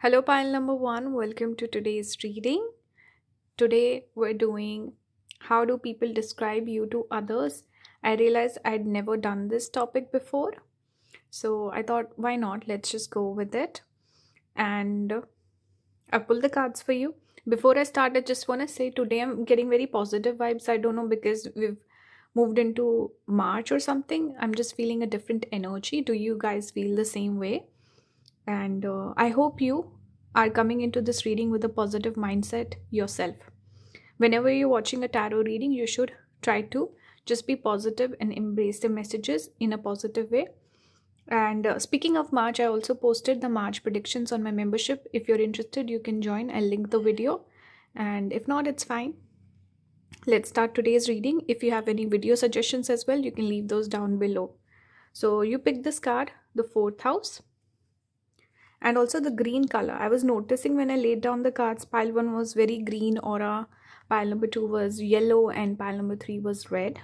Hello, pile number one. Welcome to today's reading. Today, we're doing how do people describe you to others? I realized I'd never done this topic before, so I thought, why not? Let's just go with it. And I pulled the cards for you. Before I start, I just want to say today I'm getting very positive vibes. I don't know because we've moved into March or something. I'm just feeling a different energy. Do you guys feel the same way? And I hope you are coming into this reading with a positive mindset yourself. Whenever you're watching a tarot reading, you should try to just be positive and embrace the messages in a positive way. And speaking of March, I also posted the March predictions on my membership. If you're interested, you can join. I'll link the video. And if not, it's fine. Let's start today's reading. If you have any video suggestions as well, you can leave those down below. So you picked this card, the fourth house, and also the green color. I was noticing when I laid down the cards, pile 1 was very green aura, pile number 2 was yellow, and pile number 3 was red.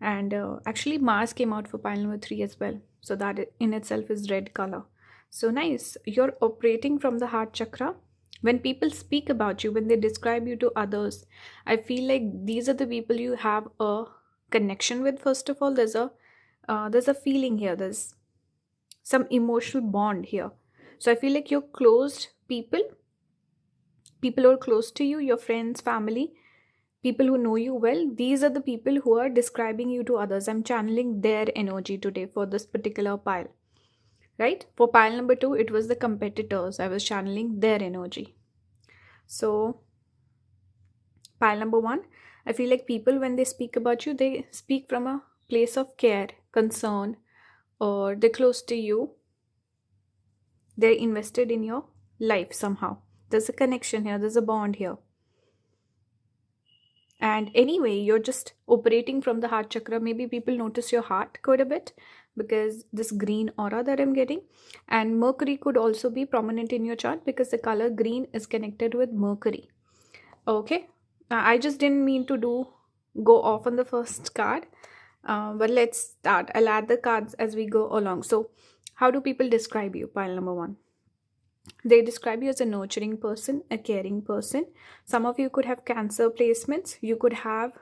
And actually Mars came out for pile number 3 as well, so that in itself is red color. So nice. You're operating from the heart chakra. When people speak about you, when they describe you to others, I feel like these are the people you have a connection with. First of all, there's a feeling here, there's some emotional bond here. So I feel like you're closed people who are close to you, your friends, family, people who know you well. These are the people who are describing you to others. I'm channeling their energy today for this particular pile, right? For pile number 2, it was the competitors. I was channeling their energy. So pile number 1, I feel like people, when they speak about you, they speak from a place of care, concern, or they're close to you. They're invested in your life somehow. There's a connection here, there's a bond here. And anyway, you're just operating from the heart chakra. Maybe people notice your heart quite a bit because this green aura that I'm getting. And Mercury could also be prominent in your chart because the color green is connected with Mercury. Okay, I just didn't mean to go off on the first card. But let's start. I'll add the cards as we go along. So how do people describe you? Pile number 1. They describe you as a nurturing person, a caring person. Some of you could have Cancer placements. You could have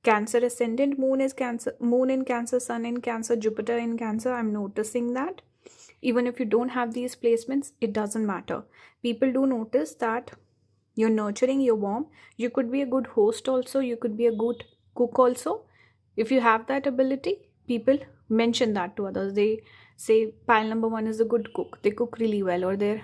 Cancer ascendant, moon in Cancer, sun in Cancer, Jupiter in Cancer. I'm noticing that. Even if you don't have these placements, it doesn't matter. People do notice that you're nurturing, you're warm. You could be a good host also. You could be a good cook also. If you have that ability, people mention that to others. They say pile number 1 is a good cook. They cook really well, or they're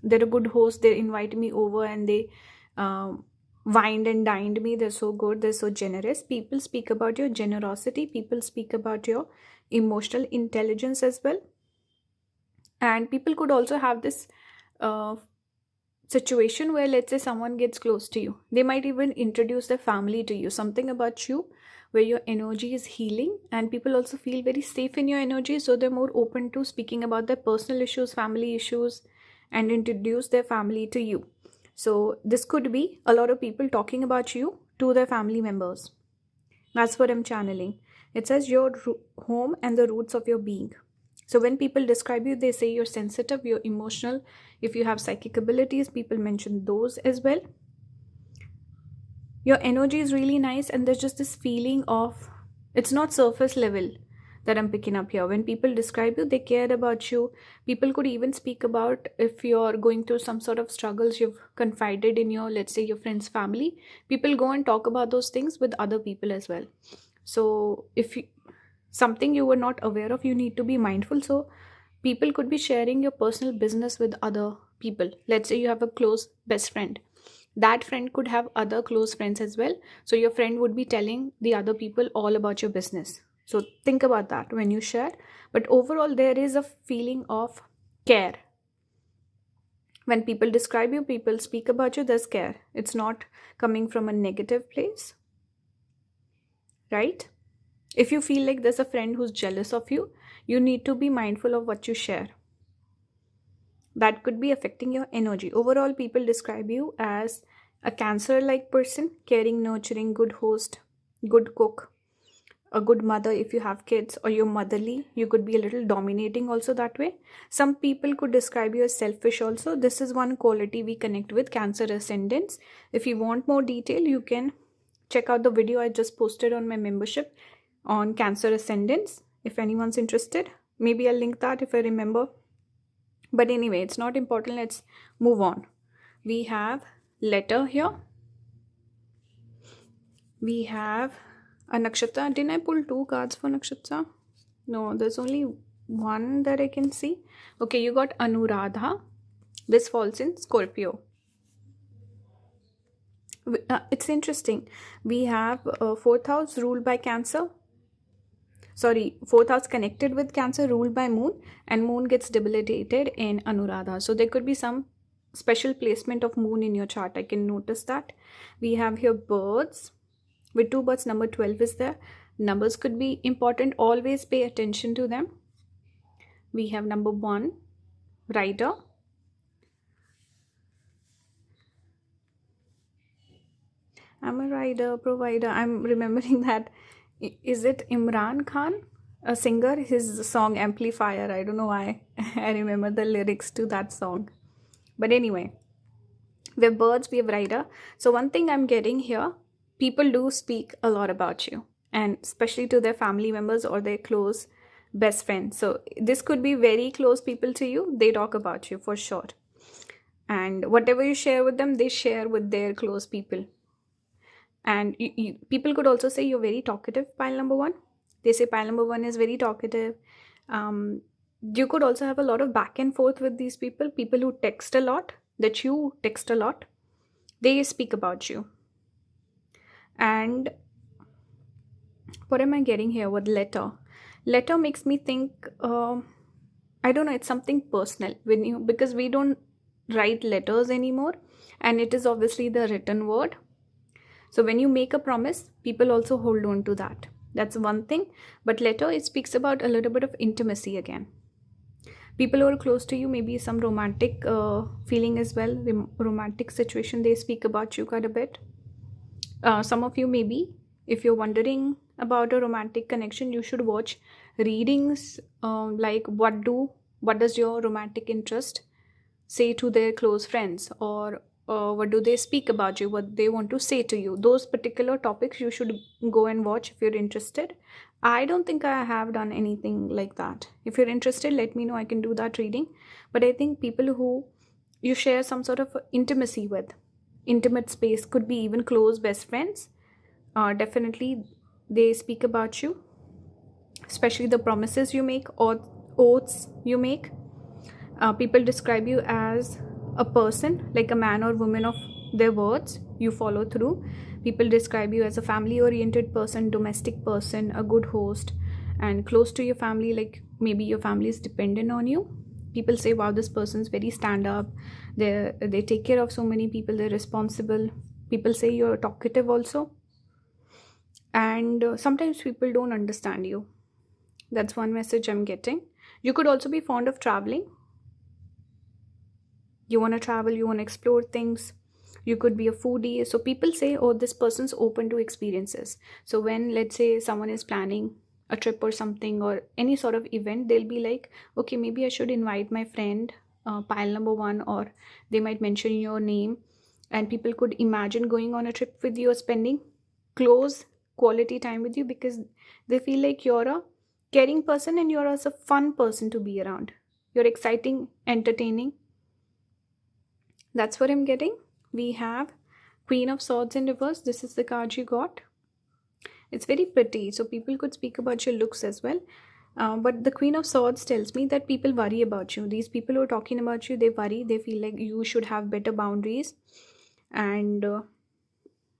a good host. They invite me over and they wined and dined me. They're so good. They're so generous. People speak about your generosity. People speak about your emotional intelligence as well. And people could also have this situation where, let's say, someone gets close to you. They might even introduce their family to you. Something about you where your energy is healing, and people also feel very safe in your energy, so they're more open to speaking about their personal issues, family issues, and introduce their family to you. So this could be a lot of people talking about you to their family members. That's what I'm channeling. It says your home and the roots of your being. So when people describe you, they say you're sensitive, you're emotional. If you have psychic abilities, people mention those as well. Your energy is really nice, and there's just this feeling of, it's not surface level that I'm picking up here. When people describe you, they care about you. People could even speak about if you're going through some sort of struggles you've confided in your, let's say, your friend's family. People go and talk about those things with other people as well. So if something you were not aware of, you need to be mindful. So people could be sharing your personal business with other people. Let's say you have a close best friend. That friend could have other close friends as well. So your friend would be telling the other people all about your business. So think about that when you share. But overall, there is a feeling of care. When people describe you, people speak about you, there's care. It's not coming from a negative place, right? If you feel like there's a friend who's jealous of you, you need to be mindful of what you share. That could be affecting your energy. Overall, people describe you as a Cancer-like person, caring, nurturing, good host, good cook, a good mother if you have kids, or you're motherly. You could be a little dominating also that way. Some people could describe you as selfish also. This is one quality we connect with Cancer ascendants. If you want more detail, you can check out the video I just posted on my membership on Cancer ascendants if anyone's interested. Maybe I'll link that if I remember. But anyway, it's not important. Let's move on. We have letter here. We have a nakshatra. Didn't I pull 2 cards for nakshatra? No, there's only one that I can see. Okay, you got Anuradha. This falls in Scorpio. It's interesting. We have 4th house ruled by Cancer. Sorry, 4th house connected with Cancer, ruled by Moon, and Moon gets debilitated in Anuradha. So there could be some special placement of Moon in your chart. I can notice that. We have here birds. With 2 birds, number 12 is there. Numbers could be important. Always pay attention to them. We have number 1, rider. I'm a rider, provider. I'm remembering that. Is it Imran Khan, a singer? His song Amplifier. I don't know why I remember the lyrics to that song. But anyway, we have birds, we have rider. So one thing I'm getting here, people do speak a lot about you, and especially to their family members or their close best friends. So this could be very close people to you. They talk about you for sure. And whatever you share with them, they share with their close people. And people could also say you're very talkative, pile number 1. They say pile number 1 is very talkative. You could also have a lot of back and forth with these people. People who text a lot, that you text a lot, they speak about you. And what am I getting here with letter? Letter makes me think, I don't know, it's something personal when you, because we don't write letters anymore, and it is obviously the written word. So when you make a promise, people also hold on to that. That's one thing. But letter, it speaks about a little bit of intimacy again. People who are close to you, maybe some romantic feeling as well, romantic situation, they speak about you quite a bit. Some of you, maybe, if you're wondering about a romantic connection, you should watch readings like what does your romantic interest say to their close friends, or what do they speak about you, what they want to say to you. Those particular topics you should go and watch if you're interested. I don't think I have done anything like that. If you're interested, let me know. I can do that reading. But I think people who you share some sort of intimacy with, intimate space, could be even close best friends, definitely they speak about you, especially the promises you make or oaths you make. People describe you as a person, like a man or woman of their words, you follow through. People describe you as a family oriented person, domestic person, a good host, and close to your family, like maybe your family is dependent on you. People say, wow, this person's very stand up, they take care of so many people, they're responsible. People say you're talkative also, and sometimes people don't understand you. That's one message I'm getting. You could also be fond of traveling. You want to travel, you want to explore things. You could be a foodie. So people say, oh, this person's open to experiences. So when, let's say, someone is planning a trip or something, or any sort of event, they'll be like, okay, maybe I should invite my friend, pile number 1, or they might mention your name, and people could imagine going on a trip with you or spending close quality time with you, because they feel like you're a caring person and you're also a fun person to be around. You're exciting, entertaining. That's what I'm getting. We have Queen of Swords in reverse. This is the card you got. It's very pretty. So people could speak about your looks as well. But the Queen of Swords tells me that people worry about you. These people who are talking about you, they worry. They feel like you should have better boundaries. And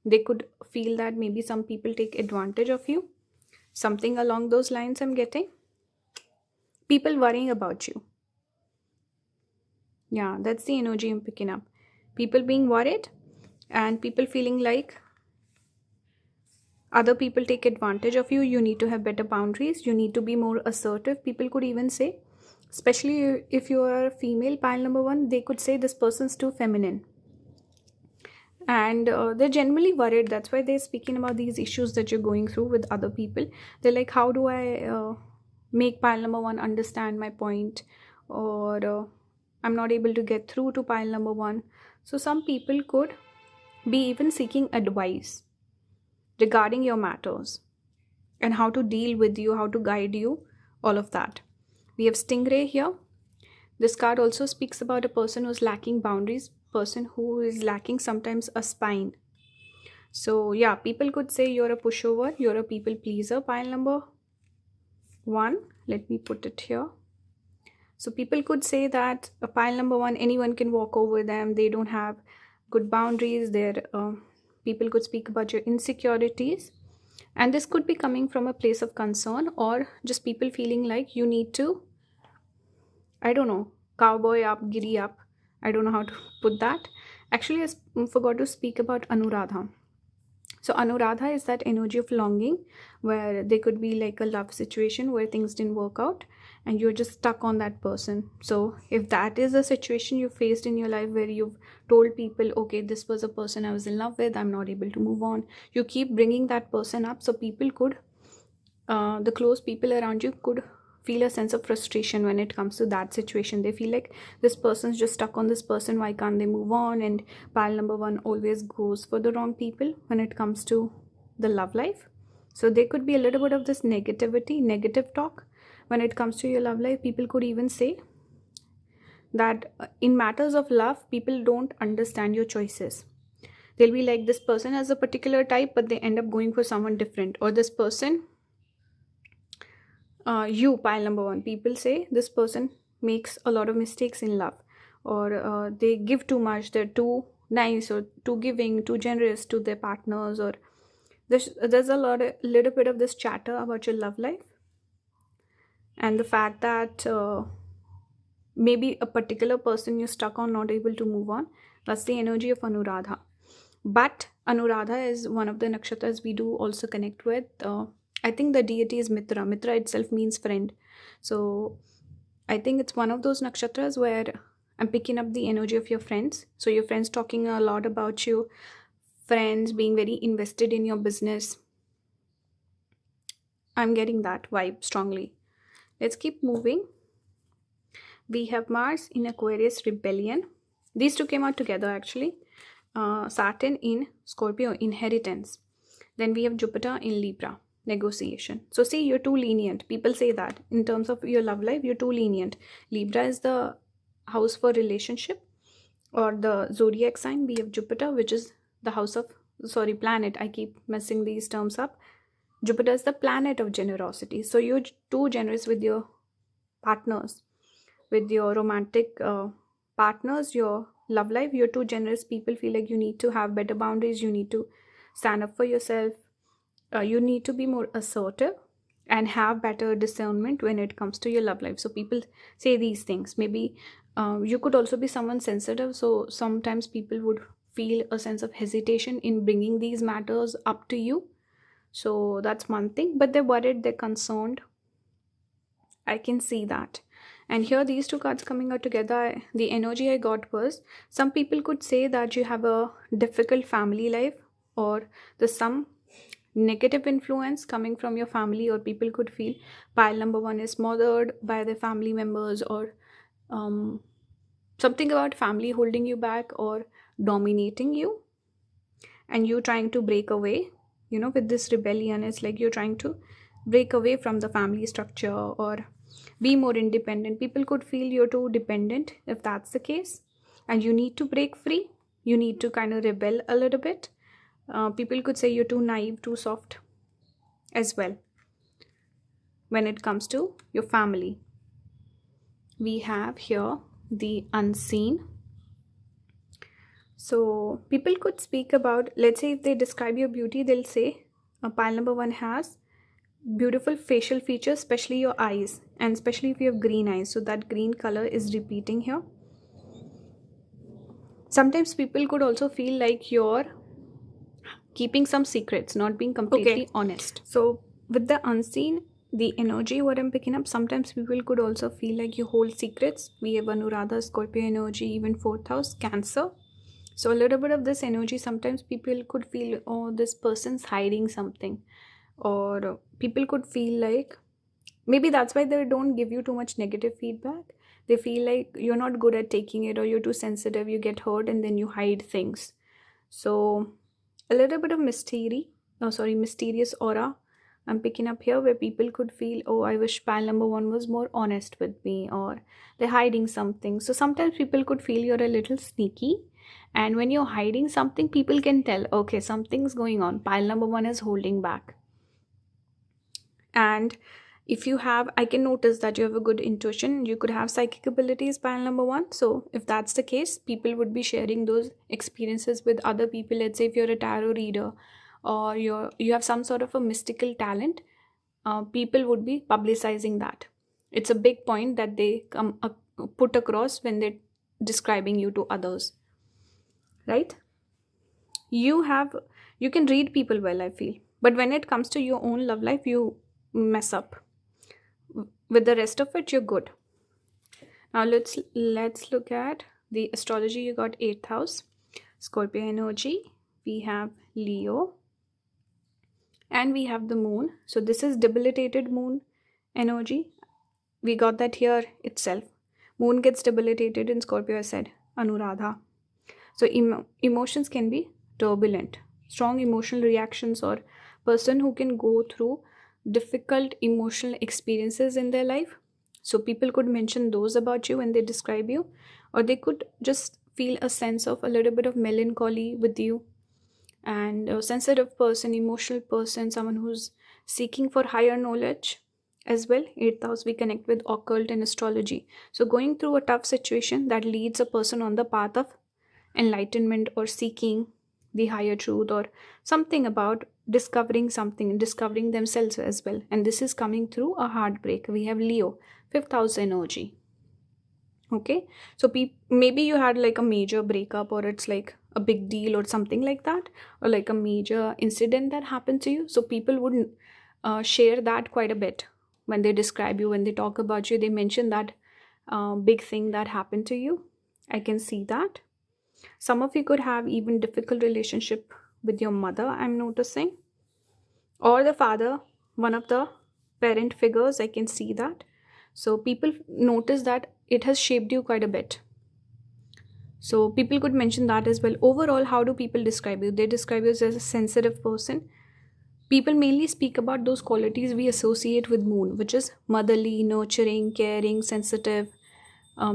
they could feel that maybe some people take advantage of you. Something along those lines I'm getting. People worrying about you. Yeah, that's the energy I'm picking up. People being worried and people feeling like other people take advantage of you. You need to have better boundaries. You need to be more assertive. People could even say, especially if you are a female, pile number 1, they could say this person's too feminine. and they're generally worried. That's why they're speaking about these issues that you're going through with other people. They're like, how do I make pile number one understand my point, or I'm not able to get through to pile number one. So some people could be even seeking advice regarding your matters and how to deal with you, how to guide you, all of that. We have Stingray here. This card also speaks about a person who's lacking boundaries, person who is lacking sometimes a spine. So yeah, people could say you're a pushover, you're a people pleaser, pile number one. Let me put it here. So people could say that a pile number one, anyone can walk over them, they don't have good boundaries. People could speak about your insecurities, and this could be coming from a place of concern, or just people feeling like you need to, I don't know, cowboy up, giddy up. I don't know how to put that. Actually, I forgot to speak about Anuradha. So Anuradha is that energy of longing, where there could be like a love situation where things didn't work out and you're just stuck on that person. So if that is a situation you faced in your life where you've told people, okay, this was a person I was in love with, I'm not able to move on, you keep bringing that person up. So people could, the close people around you could feel a sense of frustration when it comes to that situation. They feel like this person's just stuck on this person, why can't they move on? And pile number one always goes for the wrong people when it comes to the love life. So there could be a little bit of this negativity, negative talk when it comes to your love life. People could even say that in matters of love, people don't understand your choices. They'll be like, this person has a particular type, but they end up going for someone different. Or this person, you, pile number one, people say this person makes a lot of mistakes in love, or they give too much, they're too nice or too giving, too generous to their partners, or there's a little bit of this chatter about your love life, and the fact that maybe a particular person you're stuck on, not able to move on. That's the energy of Anuradha. But Anuradha is one of the nakshatras we do also connect with. I think the deity is Mitra. Mitra itself means friend. So I think it's one of those nakshatras where I'm picking up the energy of your friends. So your friends talking a lot about you, friends being very invested in your business. I'm getting that vibe strongly. Let's keep moving. We have Mars in Aquarius, rebellion. These two came out together actually. Saturn in Scorpio, inheritance. Then we have Jupiter in Libra, negotiation. So see, you're too lenient. People say that in terms of your love life, you're too lenient. Libra is the house for relationship, or the zodiac sign. We have Jupiter, which is the house of, planet. I keep messing these terms up. Jupiter is the planet of generosity. So you're too generous with your partners, with your romantic partners, your love life. You're too generous. People feel like you need to have better boundaries. You need to stand up for yourself. You need to be more assertive and have better discernment when it comes to your love life. So people say these things. Maybe you could also be someone sensitive. So sometimes people would feel a sense of hesitation in bringing these matters up to you. So that's one thing. But they're worried, they're concerned. I can see that. And here these two cards coming out together, the energy I got was, some people could say that you have a difficult family life, or there's some negative influence coming from your family, or people could feel pile number one is smothered by their family members, or something about family holding you back or dominating you, and you trying to break away. With this rebellion, it's like you're trying to break away from the family structure or be more independent. People could feel you're too dependent if that's the case, and you need to break free. You need to kind of rebel a little bit. People could say you're too naive, too soft as well when it comes to your family. We have here the unseen. So people could speak about, let's say if they describe your beauty, they'll say pile number one has beautiful facial features, especially your eyes, and especially if you have green eyes. So that green color is repeating here. Sometimes people could also feel like you're keeping some secrets, not being completely honest. So with the unseen, the energy what I'm picking up, sometimes people could also feel like you hold secrets. We have Anuradha, Scorpio energy, even 4th house, Cancer. So a little bit of this energy, sometimes people could feel, oh, this person's hiding something, or people could feel like maybe that's why they don't give you too much negative feedback. They feel like you're not good at taking it, or you're too sensitive, you get hurt, and then you hide things. So a little bit of mysterious aura I'm picking up here, where people could feel, oh, I wish pile number one was more honest with me, or they're hiding something. So sometimes people could feel you're a little sneaky, and when you're hiding something, people can tell, okay, something's going on. Pile number one is holding back. And if you have, I can notice that you have a good intuition, you could have psychic abilities, pile number one. So if that's the case, people would be sharing those experiences with other people. Let's say if you're a tarot reader, or you have some sort of a mystical talent, people would be publicizing that. It's a big point that they put across when they're describing you to others, right? You can read people well, I feel, but when it comes to your own love life, you mess up. With the rest of it, you're good. Now let's look at the astrology. You got 8th house, Scorpio energy. We have Leo, and we have the moon. So this is debilitated moon energy. We got that here itself. Moon gets debilitated in Scorpio, I said, Anuradha. So emotions can be turbulent, strong emotional reactions, or person who can go through difficult emotional experiences in their life. So people could mention those about you when they describe you, or they could just feel a sense of a little bit of melancholy with you. And a sensitive person, emotional person, someone who's seeking for higher knowledge as well. 8th house, we connect with occult and astrology. So going through a tough situation that leads a person on the path of enlightenment, or seeking the higher truth, or something about discovering something, discovering themselves as well. And this is coming through a heartbreak. We have Leo, 5th house energy. Okay, so maybe you had like a major breakup, or it's like a big deal or something like that, or like a major incident that happened to you. So people wouldn't share that quite a bit when they describe you, when they talk about you. They mention that big thing that happened to you. I can see that. Some of you could have even difficult relationship with your mother, I'm noticing, or the father, one of the parent figures. I can see that. So people notice that it has shaped you quite a bit. So people could mention that as well. Overall, how do people describe you? They describe you as a sensitive person. People mainly speak about those qualities we associate with moon, which is motherly, nurturing, caring, sensitive,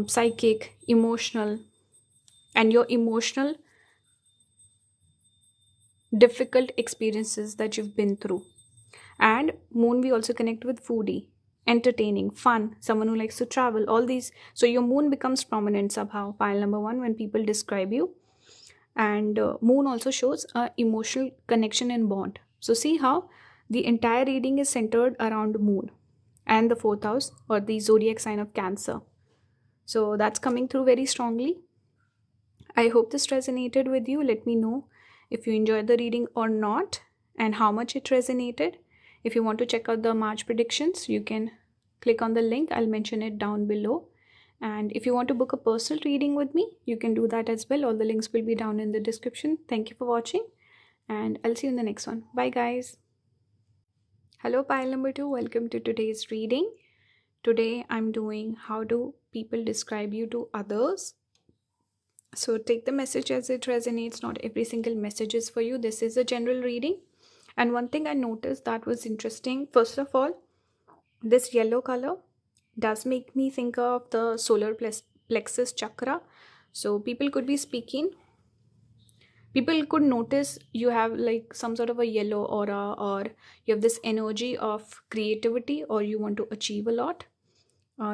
psychic, emotional, and your emotional difficult experiences that you've been through. And moon, we also connect with foodie, entertaining, fun, someone who likes to travel, all these. So your moon becomes prominent somehow, pile number one, when people describe you. And moon also shows a emotional connection and bond. So see how the entire reading is centered around moon and the 4th house, or the zodiac sign of Cancer. So that's coming through very strongly. I hope this resonated with you. Let me know if you enjoyed the reading or not, and how much it resonated. If you want to check out the March predictions, you can click on the link. I'll mention it down below. And if you want to book a personal reading with me, you can do that as well. All the links will be down in the description. Thank you for watching, and I'll see you in the next one. Bye guys. Hello pile number 2, welcome to today's reading. Today I'm doing how do people describe you to others. So take the message as it resonates. Not every single message is for you. This is a general reading. And one thing I noticed that was interesting, first of all, this yellow color does make me think of the solar plexus chakra. So people could be speaking. People could notice you have like some sort of a yellow aura, or you have this energy of creativity, or you want to achieve a lot.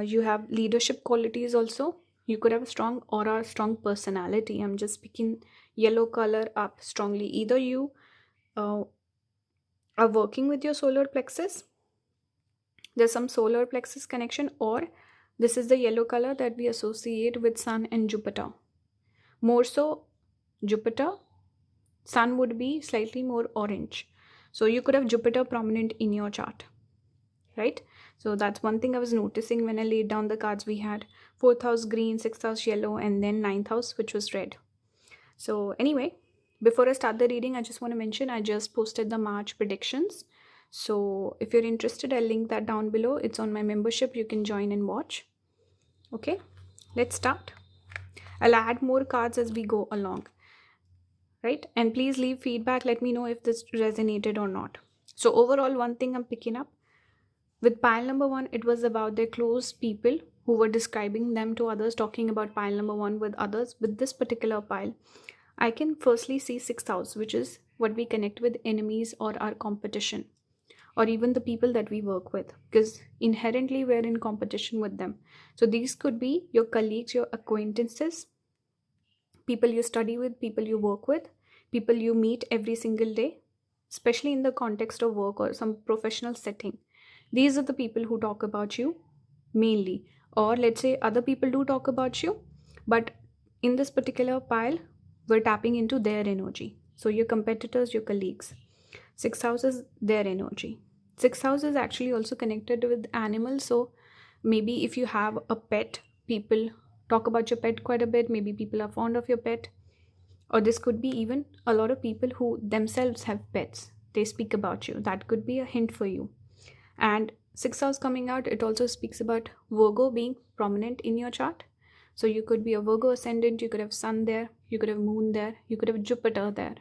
You have leadership qualities also. You could have a strong aura, strong personality. I'm just picking yellow color up strongly. Either you are working with your solar plexus, there's some solar plexus connection, or this is the yellow color that we associate with Sun and Jupiter. More so Jupiter. Sun would be slightly more orange. So you could have Jupiter prominent in your chart, right? So that's one thing I was noticing when I laid down the cards. We had 4th house green, 6th house yellow, and then 9th house, which was red. So anyway, before I start the reading, I just want to mention I just posted the March predictions. So if you're interested, I'll link that down below. It's on my membership. You can join and watch. Okay, let's start. I'll add more cards as we go along. Right? And please leave feedback. Let me know if this resonated or not. So overall, one thing I'm picking up with pile number 1, it was about their close people who were describing them to others, talking about pile number 1 with others. With this particular pile, I can firstly see 6th house, which is what we connect with enemies or our competition, or even the people that we work with, because inherently we're in competition with them. So these could be your colleagues, your acquaintances, people you study with, people you work with, people you meet every single day, especially in the context of work or some professional setting. These are the people who talk about you mainly. Or let's say other people do talk about you, but in this particular pile, we're tapping into their energy. So your competitors, your colleagues. 6th house is their energy. 6th house is actually also connected with animals. So maybe if you have a pet, people talk about your pet quite a bit. Maybe people are fond of your pet. Or this could be even a lot of people who themselves have pets. They speak about you. That could be a hint for you. And 6th house coming out, it also speaks about Virgo being prominent in your chart. So you could be a Virgo ascendant, you could have Sun there, you could have Moon there, you could have Jupiter there.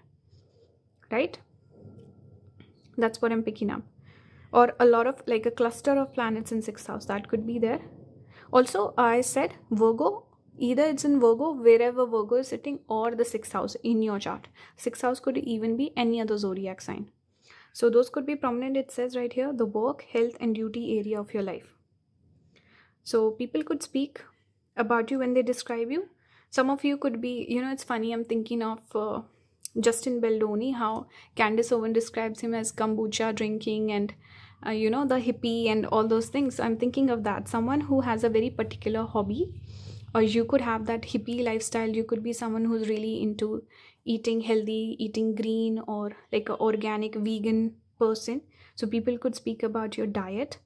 Right? That's what I'm picking up. Or a lot of, like a cluster of planets in 6th house, that could be there. Also, I said Virgo, either it's in Virgo, wherever Virgo is sitting, or the 6th house in your chart. 6th house could even be any other zodiac sign. So those could be prominent. It says right here, the work, health and duty area of your life. So people could speak about you when they describe you. Some of you could be, it's funny, I'm thinking of Justin Baldoni, how Candace Owen describes him as kombucha drinking and, the hippie and all those things. I'm thinking of that. Someone who has a very particular hobby, or you could have that hippie lifestyle. You could be someone who's really into eating healthy, eating green, or like an organic vegan person. So people could speak about your diet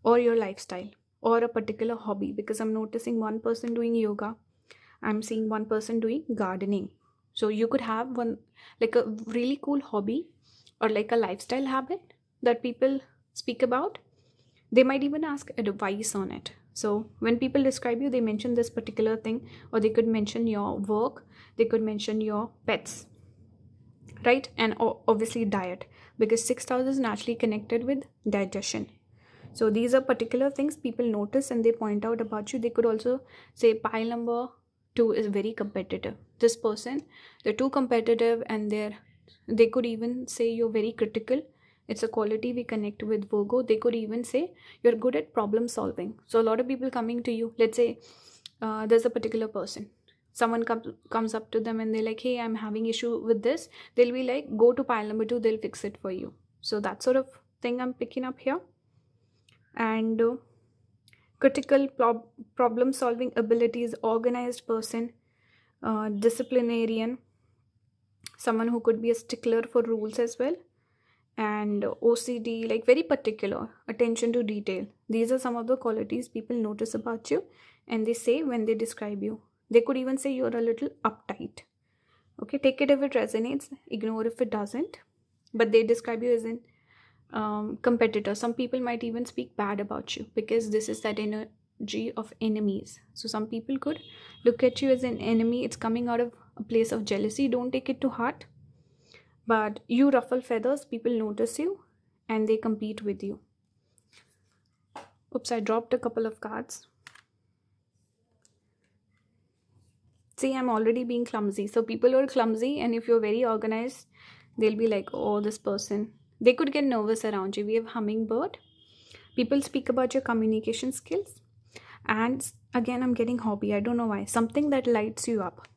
or your lifestyle or a particular hobby, because I'm noticing one person doing yoga. I'm seeing one person doing gardening. So you could have one, like a really cool hobby or like a lifestyle habit that people speak about. They might even ask advice on it. So when people describe you, they mention this particular thing, or they could mention your work, they could mention your pets, right? And obviously diet, because 6th house is naturally connected with digestion. So these are particular things people notice and they point out about you. They could also say pile number 2 is very competitive. This person, they're too competitive, and they could even say you're very critical. It's a quality we connect with Virgo. They could even say you're good at problem solving. So a lot of people coming to you, let's say there's a particular person. Someone comes up to them and they're like, hey, I'm having issue with this. They'll be like, go to pile number 2, they'll fix it for you. So that sort of thing I'm picking up here. And critical problem solving abilities, organized person, disciplinarian, someone who could be a stickler for rules as well, and OCD, like very particular, attention to detail. These are some of the qualities people notice about you and they say when they describe you. They could even say you're a little uptight. Okay, take it if it resonates, ignore if it doesn't. But they describe you as an competitor. Some people might even speak bad about you, because this is that energy of enemies. So some people could look at you as an enemy. It's coming out of a place of jealousy. Don't take it to heart. But you ruffle feathers, people notice you and they compete with you. Oops, I dropped a couple of cards. See, I'm already being clumsy. So people who are clumsy, and if you're very organized, they'll be like, oh, this person. They could get nervous around you. We have hummingbird. People speak about your communication skills. And again, I'm getting hobby. I don't know why. Something that lights you up.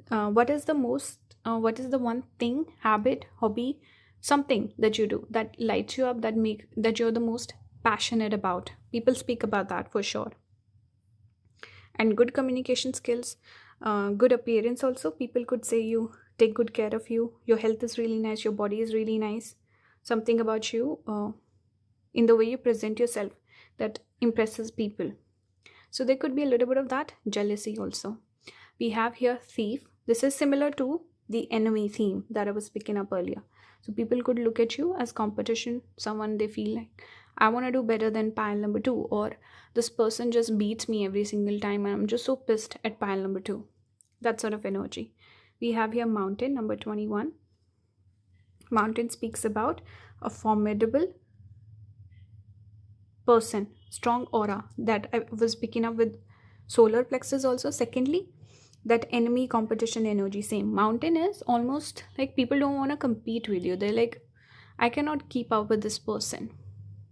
What is the one thing, habit, hobby, something that you do that lights you up, that you're the most passionate about? People speak about that for sure. And good communication skills, good appearance also. People could say you take good care of you. Your health is really nice. Your body is really nice. Something about you in the way you present yourself that impresses people. So there could be a little bit of that jealousy also. We have here thief. This is similar to the enemy theme that I was picking up earlier. So people could look at you as competition, someone they feel like, I want to do better than pile number two, or this person just beats me every single time and I'm just so pissed at pile number two. That sort of energy. We have here mountain, number 21. Mountain speaks about a formidable person, strong aura, that I was picking up with solar plexus also. Secondly, that enemy competition energy, same. Mountain is almost like people don't want to compete with you. They're like, I cannot keep up with this person.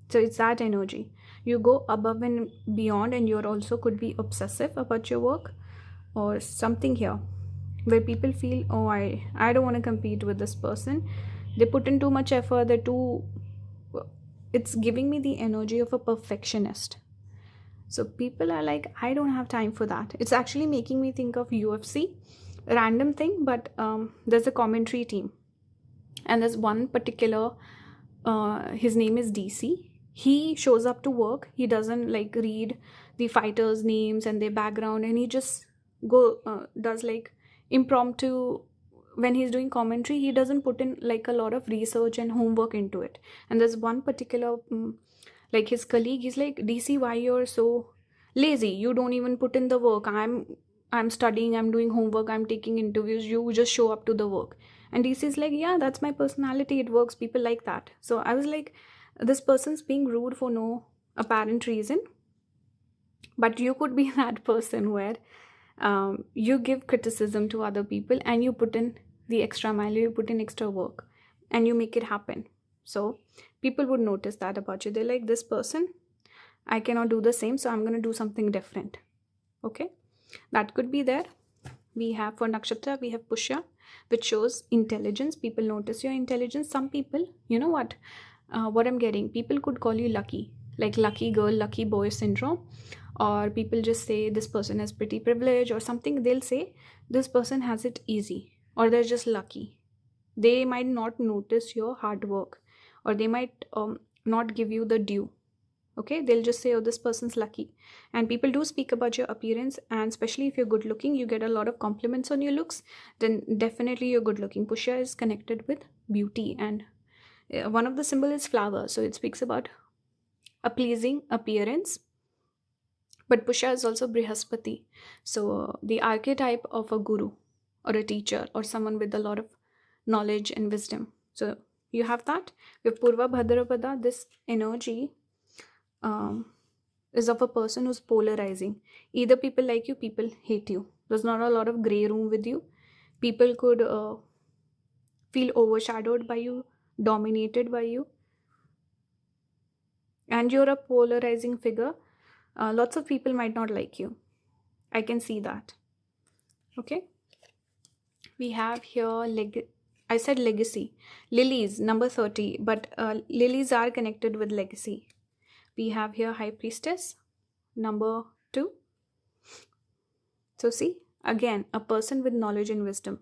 So it's that energy. You go above and beyond, and you're also could be obsessive about your work or something here where people feel, oh, I don't want to compete with this person. They put in too much effort. They're too, it's giving me the energy of a perfectionist. So people are like, I don't have time for that. It's actually making me think of UFC, random thing, but there's a commentary team, and there's one particular, his name is DC. He shows up to work. He doesn't like read the fighters' names and their background, and he just does like impromptu. When he's doing commentary, he doesn't put in like a lot of research and homework into it. And there's one particular like his colleague, he's like, DC, why you're so lazy? You don't even put in the work. I'm studying, I'm doing homework, I'm taking interviews, you just show up to the work. And DC is like, yeah, that's my personality, it works, people like that. So I was like, this person's being rude for no apparent reason. But you could be that person where you give criticism to other people and you put in the extra mile, you put in extra work, and you make it happen. So people would notice that about you. They're like, this person, I cannot do the same, so I'm going to do something different. Okay, that could be there. We have for nakshatra, we have Pushya, which shows intelligence. People notice your intelligence. Some people, you know what I'm getting, people could call you lucky, like lucky girl, lucky boy syndrome. Or people just say this person has pretty privilege or something. They'll say this person has it easy, or they're just lucky. They might not notice your hard work, or they might not give you the due. Okay, they'll just say, oh, this person's lucky. And people do speak about your appearance, and especially if you're good looking, you get a lot of compliments on your looks, then definitely you're good looking. Pushya is connected with beauty, and one of the symbol is flower, so it speaks about a pleasing appearance. But Pushya is also Brihaspati, so the archetype of a guru or a teacher or someone with a lot of knowledge and wisdom. So you have that. With Purva Bhadrapada, this energy is of a person who's polarizing. Either people like you, people hate you. There's not a lot of gray room with you. People could feel overshadowed by you, dominated by you. And you're a polarizing figure. Lots of people might not like you. I can see that. Okay. We have here, I said legacy. Lilies, number 30. But lilies are connected with legacy. We have here High Priestess, number 2. So see, again, a person with knowledge and wisdom.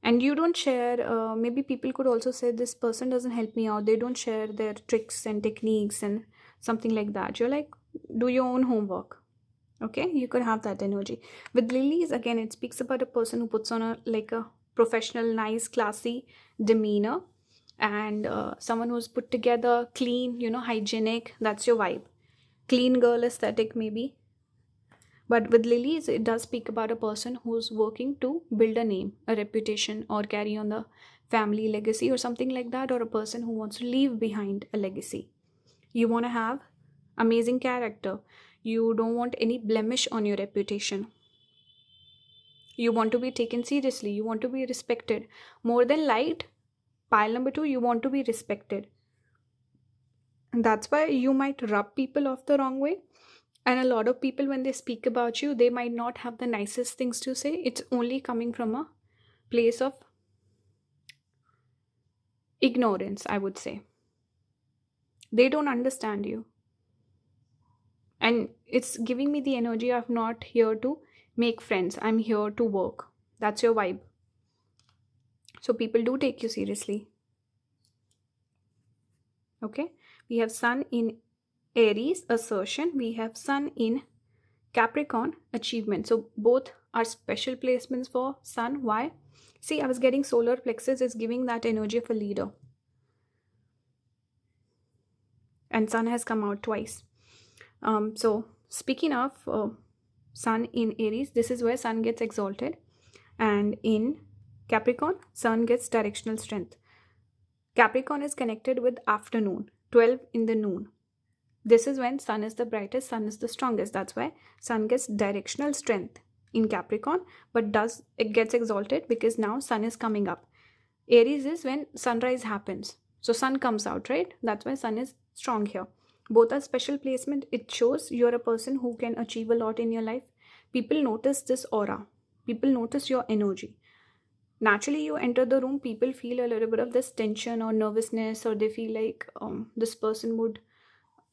And you don't share, maybe people could also say this person doesn't help me out. They don't share their tricks and techniques and something like that. You're like, do your own homework. Okay, you could have that energy. With lilies, again, it speaks about a person who puts on a professional, nice, classy demeanor, and someone who's put together, clean, hygienic. That's your vibe. Clean girl aesthetic, maybe. But with lilies, it does speak about a person who's working to build a name, a reputation, or carry on the family legacy or something like that, or a person who wants to leave behind a legacy. You want to have amazing character. You don't want any blemish on your reputation. You want to be taken seriously. You want to be respected. More than liked, pile number 2, you want to be respected. And that's why you might rub people off the wrong way. And a lot of people, when they speak about you, they might not have the nicest things to say. It's only coming from a place of ignorance, I would say. They don't understand you. And it's giving me the energy of not here to make friends. I'm here to work. That's your vibe. So people do take you seriously. Okay. We have Sun in Aries, assertion. We have Sun in Capricorn, achievement. So both are special placements for sun. Why? See, I was getting solar plexus is giving that energy of a leader. And sun has come out twice. So speaking of sun in Aries, this is where sun gets exalted. And in Capricorn, sun gets directional strength. Capricorn is connected with afternoon, 12 in the noon. This is when sun is the brightest, sun is the strongest. That's why sun gets directional strength in Capricorn, but it gets exalted because now sun is coming up. Aries is when sunrise happens. So sun comes out, right? That's why sun is strong here. Both are special placement. It shows you're a person who can achieve a lot in your life. People notice this aura. People notice your energy. Naturally, you enter the room, people feel a little bit of this tension or nervousness, or they feel like this person would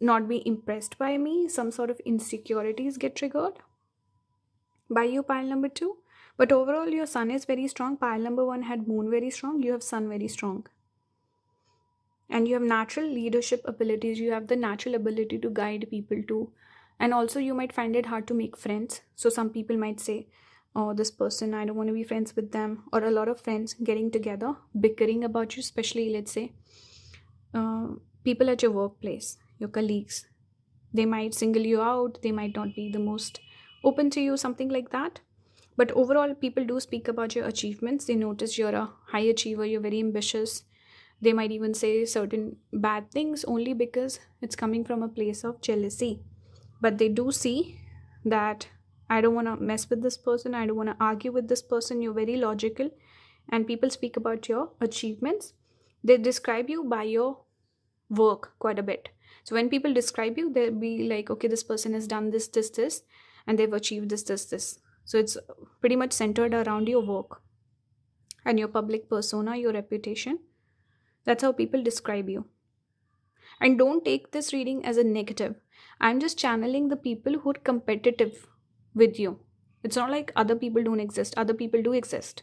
not be impressed by me. Some sort of insecurities get triggered by you, pile number 2. But overall, your sun is very strong. Pile number 1 had moon very strong. You have sun very strong. And you have natural leadership abilities. You have the natural ability to guide people too. And also you might find it hard to make friends. So some people might say, oh, this person, I don't want to be friends with them. Or a lot of friends getting together, bickering about you, especially let's say people at your workplace, your colleagues. They might single you out. They might not be the most open to you, something like that. But overall, people do speak about your achievements. They notice you're a high achiever. You're very ambitious. They might even say certain bad things only because it's coming from a place of jealousy. But they do see that I don't want to mess with this person. I don't want to argue with this person. You're very logical. And people speak about your achievements. They describe you by your work quite a bit. So when people describe you, they'll be like, okay, this person has done this, this, this, and they've achieved this, this, this. So it's pretty much centered around your work and your public persona, your reputation. That's how people describe you. And don't take this reading as a negative. I'm just channeling the people who are competitive with you. It's not like other people don't exist. Other people do exist.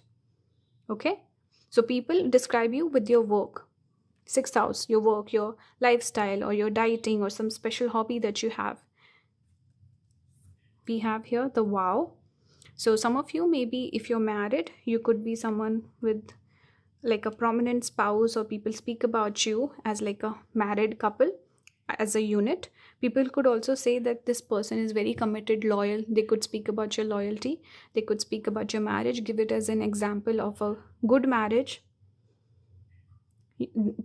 Okay? So people describe you with your work. 6th house, your work, your lifestyle, or your dieting, or some special hobby that you have. We have here the wow. So some of you, maybe if you're married, you could be someone with like a prominent spouse, or people speak about you as like a married couple, as a unit. People could also say that this person is very committed, loyal. They could speak about your loyalty. They could speak about your marriage, give it as an example of a good marriage.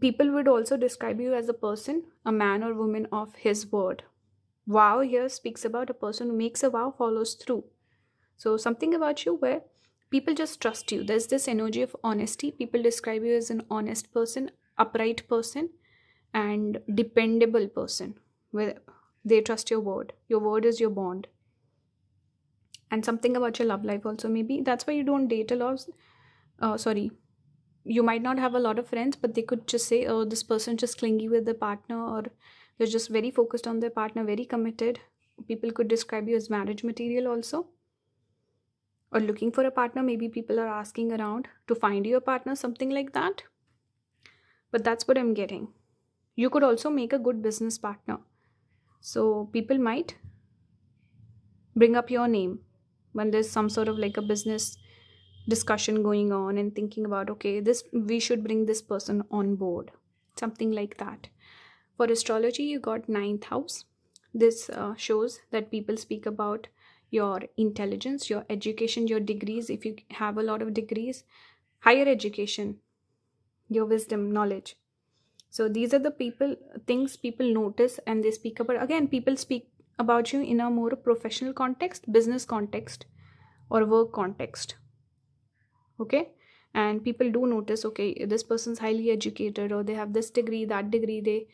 People would also describe you as a person, a man or woman of his word. Vow here speaks about a person who makes a vow, follows through. So something about you where people just trust you. There's this energy of honesty. People describe you as an honest person, upright person, and dependable person, where they trust your word. Your word is your bond. And something about your love life also, maybe that's why you don't date a lot. You might not have a lot of friends, but they could just say, oh, this person just clingy with their partner, or they're just very focused on their partner, very committed. People could describe you as marriage material also, or looking for a partner. Maybe people are asking around to find you a partner, something like that. But that's what I'm getting. You could also make a good business partner. So people might bring up your name when there's some sort of like a business discussion going on, and thinking about, okay, we should bring this person on board, something like that. For astrology, you got 9th house. This shows that people speak about your intelligence, your education, your degrees. If you have a lot of degrees, higher education, your wisdom, knowledge. So these are the things people notice, and they speak about. Again, people speak about you in a more professional context, business context, or work context. Okay? And people do notice, okay, this person's highly educated, or they have this degree, that degree,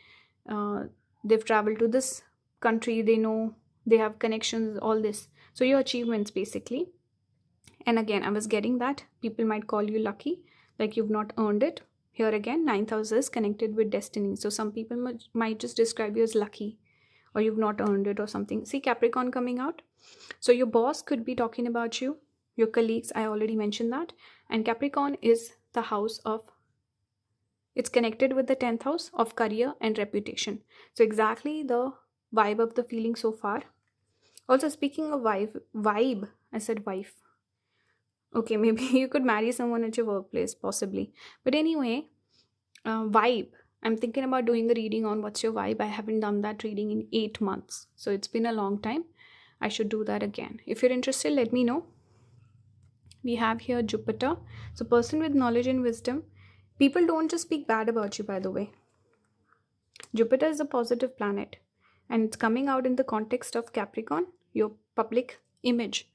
they've traveled to this country, they know, they have connections, all this. So your achievements basically. And again, I was getting that people might call you lucky, like you've not earned it. Here again, 9th house is connected with destiny. So some people might just describe you as lucky, or you've not earned it, or something. See Capricorn coming out. So your boss could be talking about you. Your colleagues, I already mentioned that. And Capricorn is the house of, it's connected with the 10th house of career and reputation. So exactly the vibe of the feeling so far. Also, speaking of vibe, I said wife. Okay, maybe you could marry someone at your workplace, possibly. But anyway, vibe. I'm thinking about doing a reading on what's your vibe. I haven't done that reading in 8 months. So it's been a long time. I should do that again. If you're interested, let me know. We have here Jupiter. So, person with knowledge and wisdom. People don't just speak bad about you, by the way. Jupiter is a positive planet, and it's coming out in the context of Capricorn, your public image.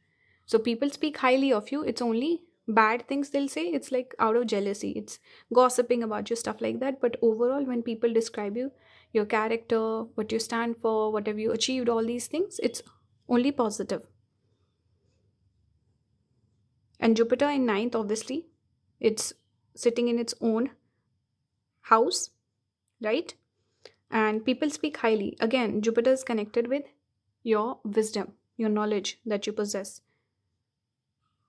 So people speak highly of you. It's only bad things they'll say. It's like out of jealousy. It's gossiping about you, stuff like that. But overall, when people describe you, your character, what you stand for, what have you achieved, all these things, it's only positive. And Jupiter in ninth, obviously, it's sitting in its own house, right? And people speak highly. Again, Jupiter is connected with your wisdom, your knowledge that you possess.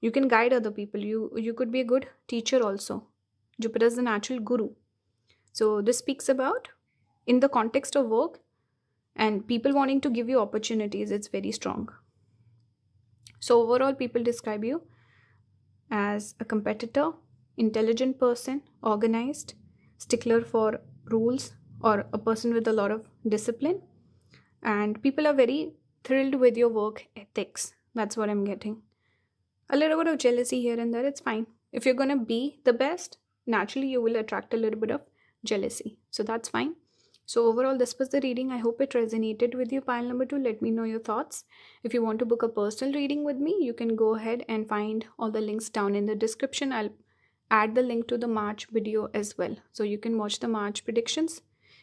You can guide other people. You could be a good teacher also. Jupiter is the natural guru. So this speaks about in the context of work and people wanting to give you opportunities. It's very strong. So overall, people describe you as a competitor, intelligent person, organized, stickler for rules, or a person with a lot of discipline. And people are very thrilled with your work ethics. That's what I'm getting. A little bit of jealousy here and there, it's fine. If you're going to be the best, naturally you will attract a little bit of jealousy. So that's fine. So overall, this was the reading. I hope it resonated with you. Pile number 2, let me know your thoughts. If you want to book a personal reading with me, you can go ahead and find all the links down in the description. I'll add the link to the March video as well. So you can watch the March predictions.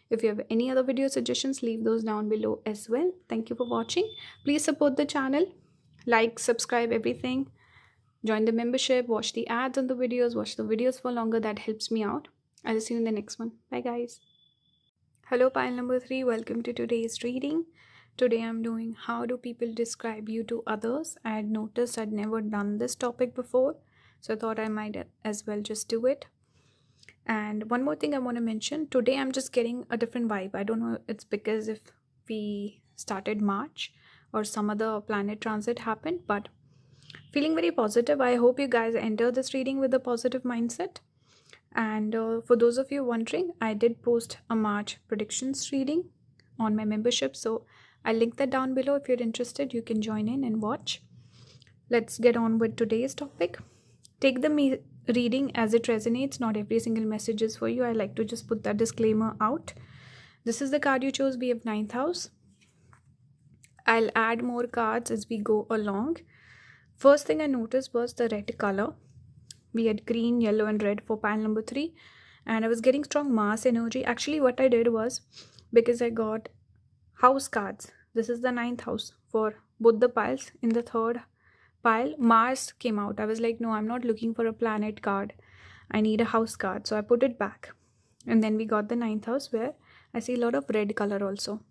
If you have any other video suggestions, leave those down below as well. Thank you for watching. Please support the channel. Like, subscribe, everything. Join the membership, watch the ads on the videos, watch the videos for longer. That helps me out. I'll see you in the next one. Bye guys. Hello pile number 3. Welcome to today's reading. Today I'm doing how do people describe you to others. I had noticed I'd never done this topic before, so I thought I might as well just do it. And one more thing I want to mention. Today I'm just getting a different vibe. I don't know, it's because if we started March or some other planet transit happened, but feeling very positive. I hope you guys enter this reading with a positive mindset. And for those of you wondering, I did post a March predictions reading on my membership, so I'll link that down below. If you're interested, you can join in and watch. Let's get on with today's topic. Take the reading as it resonates. Not every single message is for you. I like to just put that disclaimer out. This is the card you chose. We have 9th house. I'll add more cards as we go along. First thing I noticed was the red color. We had green, yellow and red for pile number 3. And I was getting strong Mars energy. Actually, what I did was, because I got house cards. This is the 9th house for both the piles. In the 3rd pile, Mars came out. I was like, no, I'm not looking for a planet card. I need a house card. So I put it back. And then we got the 9th house where I see a lot of red color also.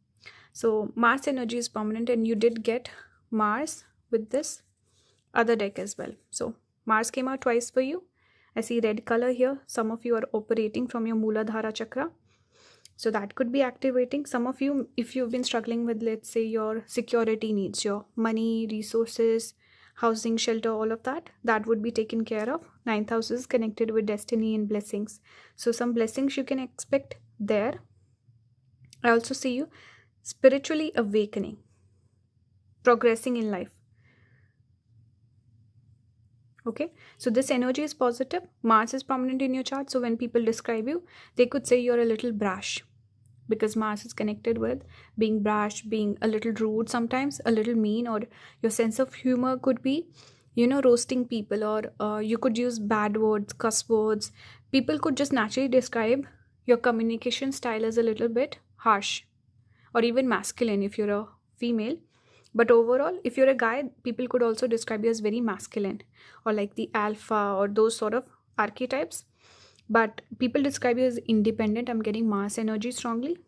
So Mars energy is permanent, and you did get Mars with this other deck as well. So Mars came out twice for you. I see red color here. Some of you are operating from your Mooladhara chakra, so that could be activating. Some of you, if you've been struggling with, let's say, your security needs, your money, resources, housing, shelter, all of that, that would be taken care of. 9th house is connected with destiny and blessings, so some blessings you can expect there. I also see you spiritually awakening, progressing in life. Okay, so this energy is positive. Mars is prominent in your chart, so when people describe you, they could say you're a little brash, because Mars is connected with being brash, being a little rude, sometimes a little mean, or your sense of humor could be, roasting people, or you could use bad words, cuss words. People could just naturally describe your communication style as a little bit harsh or even masculine if you're a female. But overall, if you're a guy, people could also describe you as very masculine or like the alpha or those sort of archetypes. But people describe you as independent. I'm getting Mars energy strongly.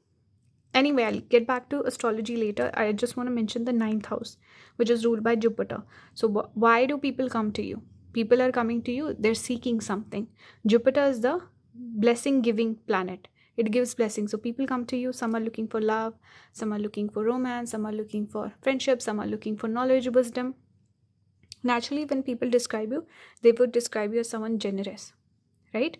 Anyway, I'll get back to astrology later. I just want to mention the 9th house, which is ruled by Jupiter. So why do people come to you? People are coming to you. They're seeking something. Jupiter is the blessing giving planet. It gives blessings. So people come to you. Some are looking for love. Some are looking for romance. Some are looking for friendship. Some are looking for knowledge, wisdom. Naturally, when people describe you, they would describe you as someone generous, right?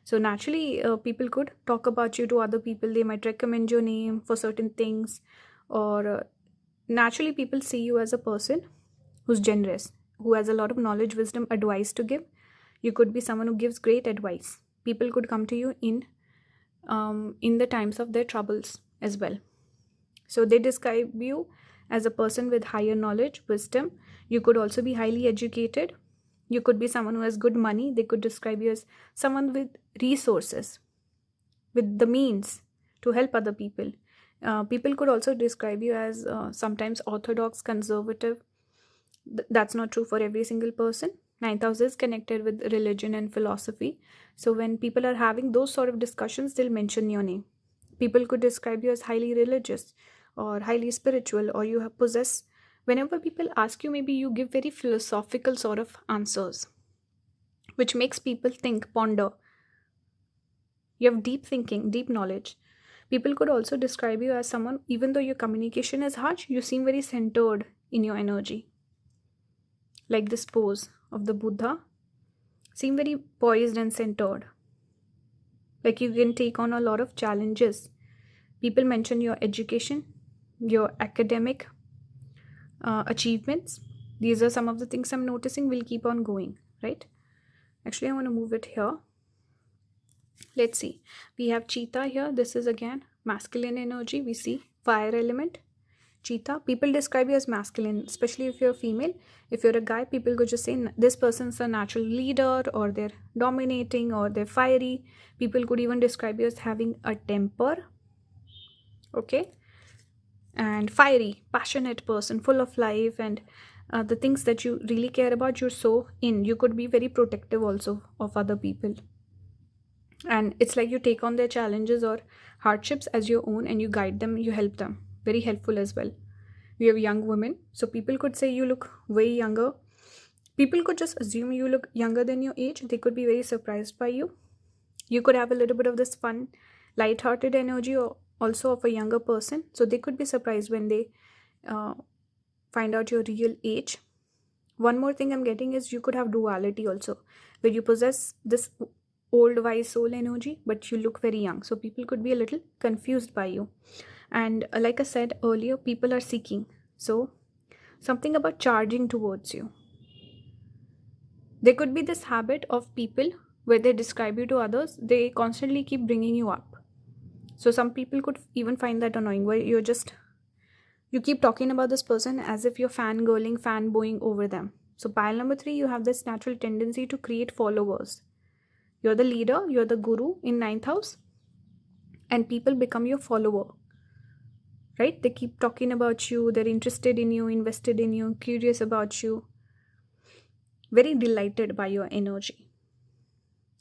So naturally, people could talk about you to other people. They might recommend your name for certain things, or naturally, people see you as a person who's generous, who has a lot of knowledge, wisdom, advice to give. You could be someone who gives great advice. People could come to you in the times of their troubles as well. So they describe you as a person with higher knowledge, wisdom. You could also be highly educated. You could be someone who has good money. They could describe you as someone with resources, with the means to help other people. People could also describe you as sometimes orthodox, conservative. That's not true for every single person. Ninth house is connected with religion and philosophy. So when people are having those sort of discussions, they'll mention your name. People could describe you as highly religious or highly spiritual, or you have possess. Whenever people ask you, maybe you give very philosophical sort of answers, which makes people think, ponder. You have deep thinking, deep knowledge. People could also describe you as someone, even though your communication is harsh, you seem very centered in your energy. Like this pose of the Buddha, seem very poised and centered. Like you can take on a lot of challenges. People mention your education, your academic achievements. These are some of the things I'm noticing will keep on going, right? Actually, I want to move it here. Let's see. We have cheetah here. This is again masculine energy. We see fire element. Cheetah. People describe you as masculine, especially if you're female. If you're a guy, people could just say this person's a natural leader, or they're dominating, or they're fiery. People could even describe you as having a temper. Okay. And fiery, passionate person, full of life, and the things that you really care about, you're so in. You could be very protective also of other people. And it's like you take on their challenges or hardships as your own, and you guide them, you help them. Very helpful as well. We have young women, so people could say you look way younger. People could just assume you look younger than your age. They could be very surprised by you. You could have a little bit of this fun, light-hearted energy, or also of a younger person. So they could be surprised when they find out your real age. One more thing I'm getting is you could have duality also, where you possess this old wise soul energy, but you look very young. So people could be a little confused by you. And like I said earlier, people are seeking. So something about charging towards you. There could be this habit of people where they describe you to others, they constantly keep bringing you up. So some people could even find that annoying, where you keep talking about this person as if you're fangirling, fanboying over them. So pile number 3, you have this natural tendency to create followers. You're the leader, you're the guru in 9th house, and people become your follower. Right? They keep talking about you, they're interested in you, invested in you, curious about you, very delighted by your energy.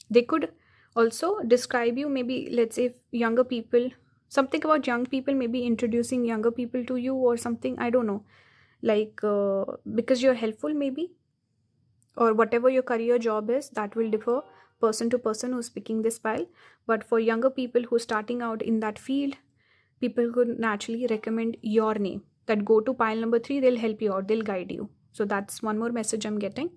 They could also describe you, maybe, let's say, younger people, something about young people, maybe introducing younger people to you or something, I don't know. Like, because you're helpful, maybe, or whatever your career job is, that will differ person to person who's picking this pile. But for younger people who's starting out in that field, people could naturally recommend your name, that go to pile number 3, they'll help you out, they'll guide you. So that's one more message I'm getting.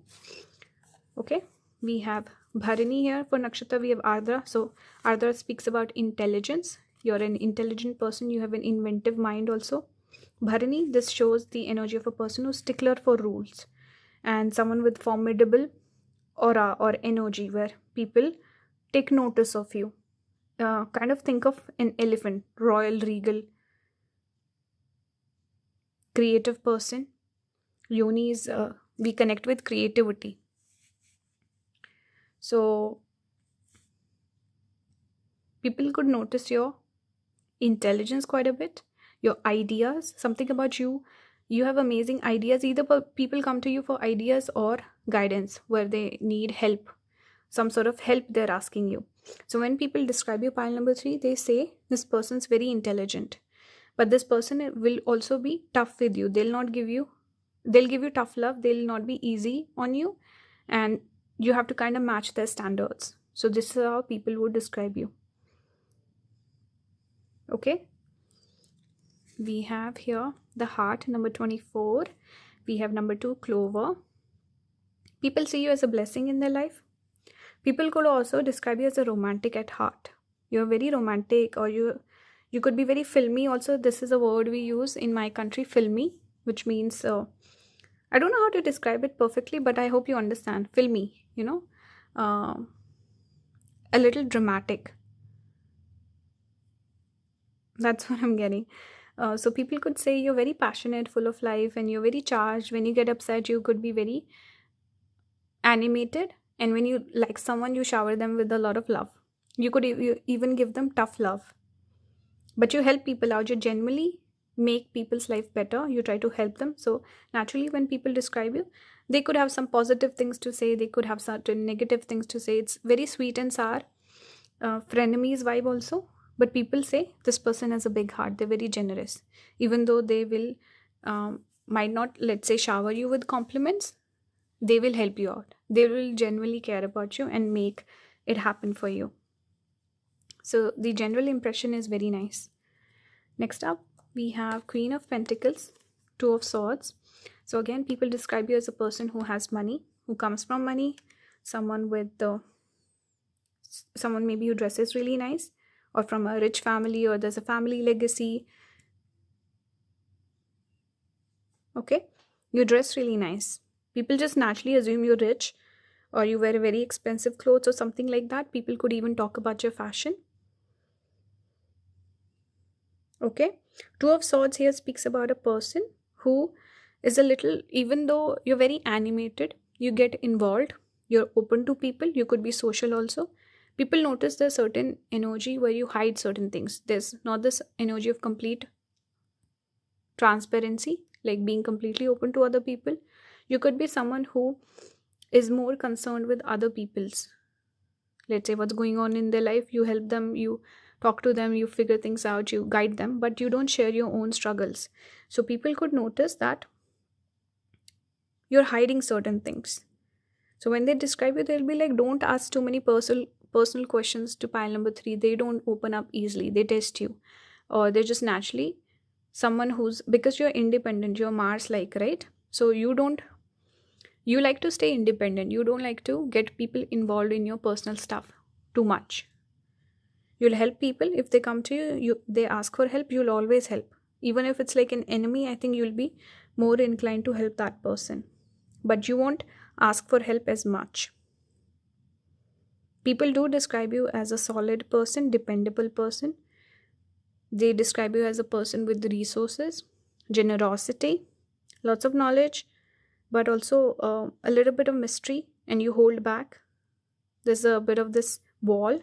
Okay, we have Bharani here. For Nakshatra, we have Ardra. So Ardra speaks about intelligence. You're an intelligent person, you have an inventive mind also. Bharani, this shows the energy of a person who's stickler for rules, and someone with formidable aura or energy, where people take notice of you. Kind of think of an elephant, royal, regal, creative person. Yoni is, we connect with creativity. So people could notice your intelligence quite a bit, your ideas, something about you. You have amazing ideas. Either people come to you for ideas or guidance, where they need help, some sort of help they're asking you. So when people describe you pile number 3, they say this person's very intelligent, but this person will also be tough with you. They'll give you tough love. They'll not be easy on you, and you have to kind of match their standards. So this is how people would describe you. Okay, we have here the heart, number 24. We have number 2, clover. People see you as a blessing in their life. People could also describe you as a romantic at heart. You're very romantic, or you could be very filmy also. This is a word we use in my country, filmy, which means I don't know how to describe it perfectly, but I hope you understand. Filmy, uh, a little dramatic. That's what I'm getting. So people could say you're very passionate, full of life, and you're very charged. When you get upset, you could be very animated, and when you like someone, you shower them with a lot of love. You could you even give them tough love, but you help people out. You genuinely make people's life better. You try to help them. So naturally, when people describe you, they could have some positive things to say, they could have certain negative things to say. It's very sweet and sour, frenemies vibe also. But people say this person has a big heart, they're very generous. Even though they will might not, let's say, shower you with compliments, they will help you out. They will genuinely care about you and make it happen for you. So the general impression is very nice. Next up, we have Queen of Pentacles, Two of Swords. So again, people describe you as a person who has money, who comes from money, someone maybe who dresses really nice, or from a rich family, or there's a family legacy. Okay, you dress really nice. People just naturally assume you're rich, or you wear very expensive clothes or something like that. People could even talk about your fashion. Okay, Two of Swords here speaks about a person who is a little, even though you're very animated, you get involved, you're open to people, you could be social also. People notice there's certain energy where you hide certain things. There's not this energy of complete transparency, like being completely open to other people. You could be someone who is more concerned with other people's, let's say, what's going on in their life. You help them, you talk to them, you figure things out, you guide them, but you don't share your own struggles. So people could notice that you're hiding certain things. So when they describe you, they'll be like, don't ask too many personal questions to pile number 3. They don't open up easily, they test you, or they're just naturally someone who's, because you're independent, you're Mars like, right? So you like to stay independent. You don't like to get people involved in your personal stuff too much. You'll help people if they come to you, they ask for help, you'll always help. Even if it's like an enemy, I think you'll be more inclined to help that person, but you won't ask for help as much. People do describe you as a solid person, dependable person. They describe you as a person with resources, generosity, lots of knowledge, but also a little bit of mystery, and you hold back. There's a bit of this wall.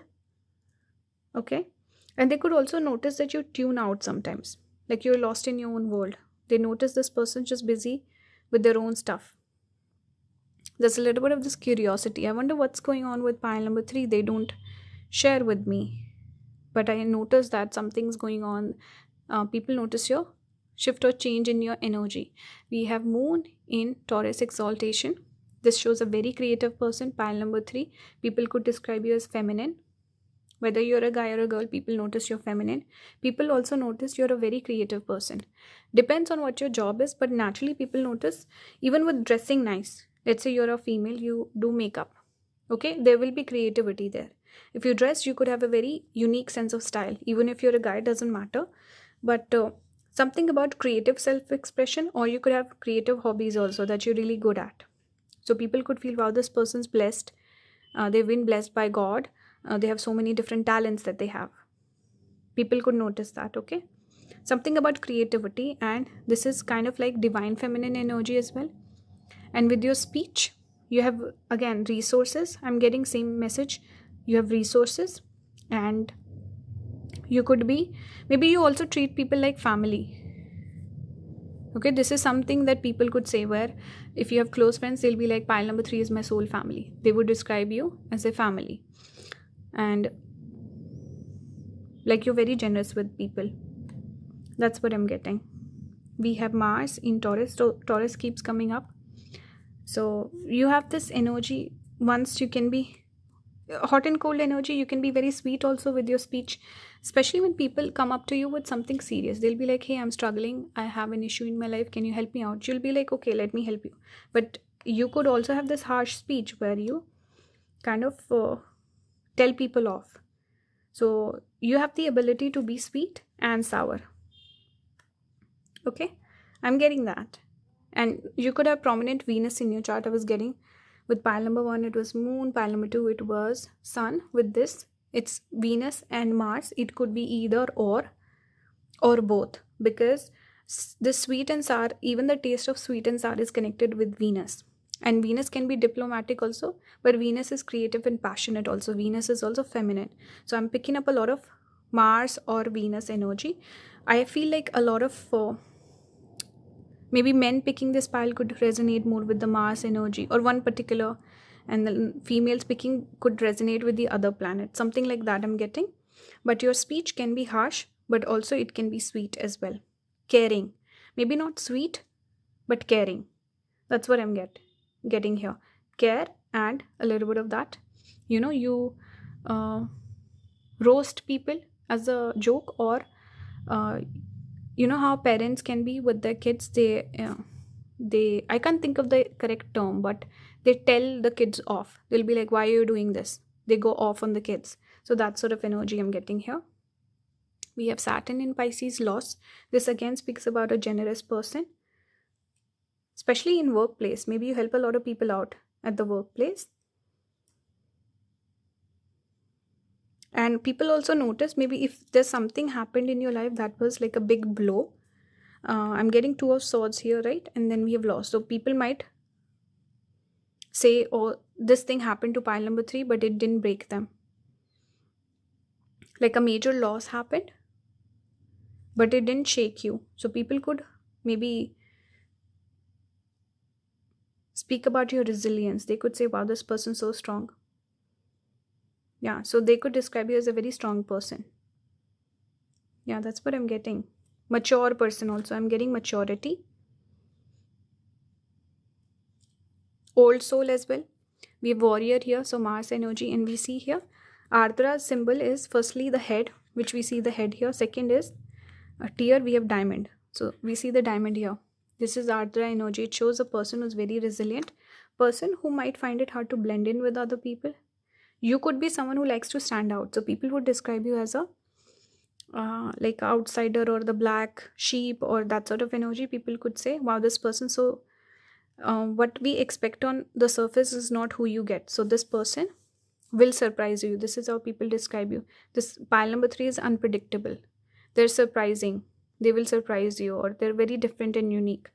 Okay, and they could also notice that you tune out sometimes, like you're lost in your own world. They notice this person just busy with their own stuff. There's a little bit of this curiosity. I wonder what's going on with pile number 3. They don't share with me, but I notice that something's going on. People notice your shift or change in your energy. We have Moon in Taurus exaltation. This shows a very creative person. Pile number 3. People could describe you as feminine. Whether you're a guy or a girl, people notice you're feminine. People also notice you're a very creative person. Depends on what your job is, but naturally people notice, even with dressing nice. Let's say you're a female, you do makeup. Okay, there will be creativity there. If you dress, you could have a very unique sense of style. Even if you're a guy, doesn't matter. But something about creative self-expression, or you could have creative hobbies also that you're really good at. So people could feel, wow, this person's blessed. They've been blessed by God. They have so many different talents that they have. People could notice that. Okay, something about creativity, and this is kind of like divine feminine energy as well. And with your speech, you have again resources. I'm getting same message. You have resources, and you could be, maybe you also treat people like family. Okay, this is something that people could say, where if you have close friends, they'll be like, pile number 3 is my soul family. They would describe you as a family, and like you're very generous with people. That's what I'm getting. We have Mars in Taurus. So Taurus keeps coming up. So you have this energy. Once you can be hot and cold energy, you can be very sweet also with your speech, especially when people come up to you with something serious. They'll be like, hey, I'm struggling, I have an issue in my life, can you help me out? You'll be like, okay, let me help you. But you could also have this harsh speech where you kind of tell people off. So you have the ability to be sweet and sour. Okay, I'm getting that. And you could have prominent Venus in your chart. I was getting with pile number 1 it was moon, pile number 2 it was sun. With this it's Venus and Mars. It could be either or both, because the sweet and sour, even the taste of sweet and sour is connected with Venus. And Venus can be diplomatic also, but Venus is creative and passionate also. Venus is also feminine. So I'm picking up a lot of Mars or Venus energy. I feel like a lot of maybe men picking this pile could resonate more with the Mars energy or one particular, and the females picking could resonate with the other planet, something like that I'm getting. But your speech can be harsh, but also it can be sweet as well. Caring, maybe not sweet, but caring. That's what I'm getting here. Care and a little bit of that. You roast people as a joke, or how parents can be with their kids. They I can't think of the correct term, but they tell the kids off. They'll be like, why are you doing this? They go off on the kids. So that sort of energy I'm getting here. We have Saturn in Pisces, loss. This again speaks about a generous person, especially in workplace. Maybe you help a lot of people out at the workplace. And people also notice, maybe if there's something happened in your life that was like a big blow. I'm getting 2 of swords here, right? And then we have loss. So people might say, oh, this thing happened to pile number 3, but it didn't break them. Like a major loss happened, but it didn't shake you. So people could maybe speak about your resilience. They could say, wow, this person's so strong. Yeah, so they could describe you as a very strong person. Yeah, that's what I'm getting. Mature person also. I'm getting maturity. Old soul as well. We have warrior here, so Mars energy. And we see here, Ardra's symbol is firstly the head, which we see the head here. Second is a tear, we have diamond. So we see the diamond here. This is Ardra energy. It shows a person who's very resilient. Person who might find it hard to blend in with other people. You could be someone who likes to stand out. So people would describe you as a like outsider or the black sheep or that sort of energy. People could say, wow, this person, so what we expect on the surface is not who you get. So this person will surprise you. This is how people describe you. This pile number 3 is unpredictable. They're surprising. They will surprise you, or they're very different and unique.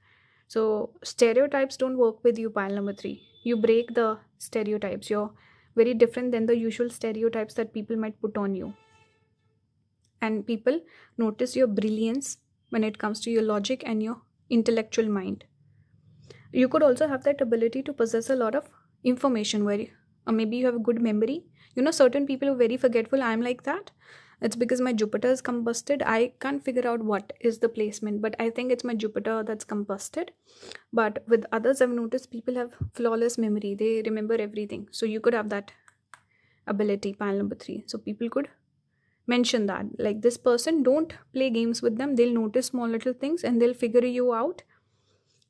So stereotypes don't work with you, pile number 3. You break the stereotypes. You're very different than the usual stereotypes that people might put on you. And people notice your brilliance when it comes to your logic and your intellectual mind. You could also have that ability to possess a lot of information, where or maybe you have a good memory. Certain people are very forgetful. I'm like that. It's because my Jupiter is combusted. I can't figure out what is the placement, but I think it's my Jupiter that's combusted. But with others, I've noticed people have flawless memory. They remember everything. So you could have that ability, pile number 3. So people could mention that, like, this person, don't play games with them. They'll notice small little things and they'll figure you out,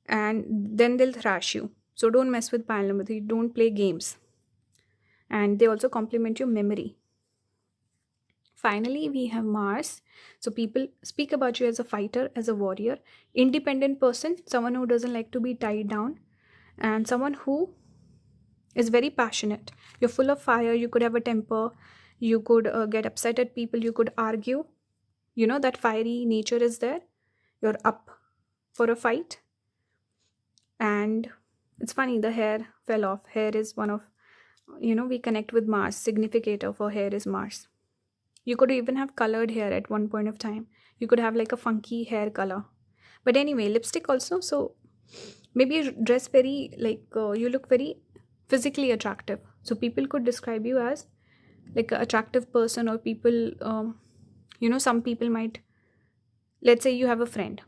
and then they'll thrash you. So don't mess with pile number 3. Don't play games. And they also compliment your memory. Finally, we have Mars. So people speak about you as a fighter, as a warrior, independent person, someone who doesn't like to be tied down, and someone who is very passionate. You're full of fire. You could have a temper. You could get upset at people. You could argue. That fiery nature is there. You're up for a fight. And it's funny, the hair fell off. Hair is one of, we connect with Mars. Significator for hair is Mars. You could even have colored hair at one point of time. You could have like a funky hair color. But anyway, lipstick also. So maybe you dress very, you look very physically attractive. So people could describe you as like an attractive person, or people, some people might, let's say you have a friend.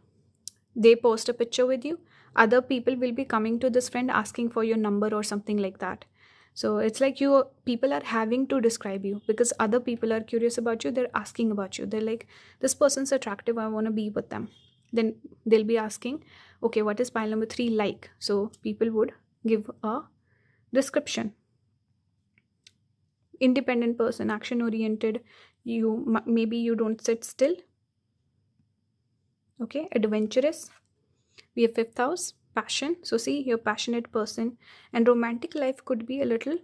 They post a picture with you. Other people will be coming to this friend asking for your number or something like that. So it's like people are having to describe you because other people are curious about you. They're asking about you. They're like, this person's attractive. I want to be with them. Then they'll be asking, okay, what is pile number 3 like? So people would give a description. Independent person, action oriented, maybe you don't sit still. Okay, adventurous, we have fifth house, passion. So see, you're a passionate person. And romantic life could be a little,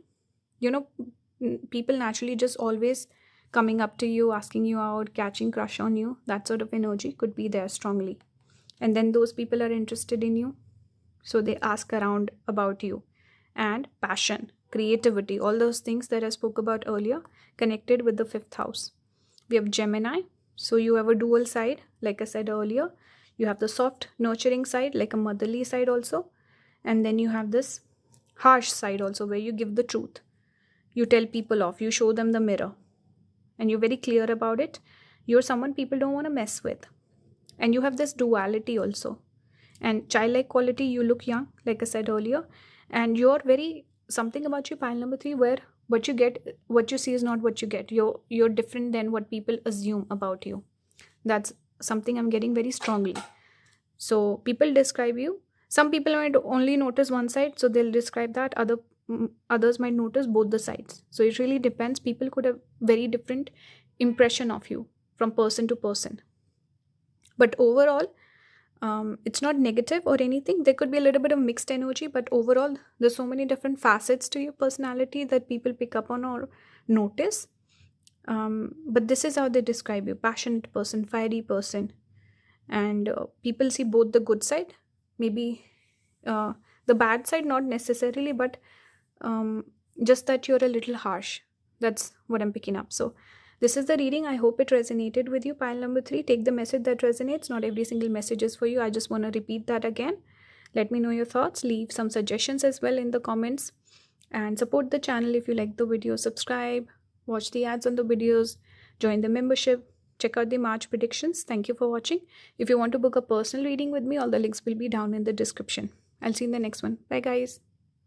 you know, people naturally just always coming up to you, asking you out, catching crush on you. That sort of energy could be there strongly. And then those people are interested in you, so they ask around about you. And passion, creativity, all those things that I spoke about earlier, connected with the fifth house. We have Gemini. So you have a dual side, like I said earlier. You have the soft, nurturing side, like a motherly side also. And then you have this harsh side also, where you give the truth. You tell people off, you show them the mirror, and you're very clear about it. You're someone people don't want to mess with. And you have this duality also. And childlike quality, you look young, like I said earlier. And you're very, something about you, pile number 3, where what you get, what you see is not what you get. You're different than what people assume about you. That's something I'm getting very strongly. So people describe you. Some people might only notice one side, so they'll describe that. Others might notice both the sides. So it really depends. People could have very different impression of you from person to person. But overall, it's not negative or anything. There could be a little bit of mixed energy, but overall, there's so many different facets to your personality that people pick up on or notice. But this is how they describe you: passionate person, fiery person. And people see both the good side, maybe the bad side, not necessarily, but just that you're a little harsh. That's what I'm picking up. So this is the reading. I hope it resonated with you, pile number 3. Take the message that resonates. Not every single message is for you. I just want to repeat that again. Let me know your thoughts. Leave some suggestions as well in the comments. And support the channel if you like the video. Subscribe, watch the ads on the videos, join the membership, check out the March predictions. Thank you for watching. If you want to book a personal reading with me, all the links will be down in the description. I'll see you in the next one. Bye guys.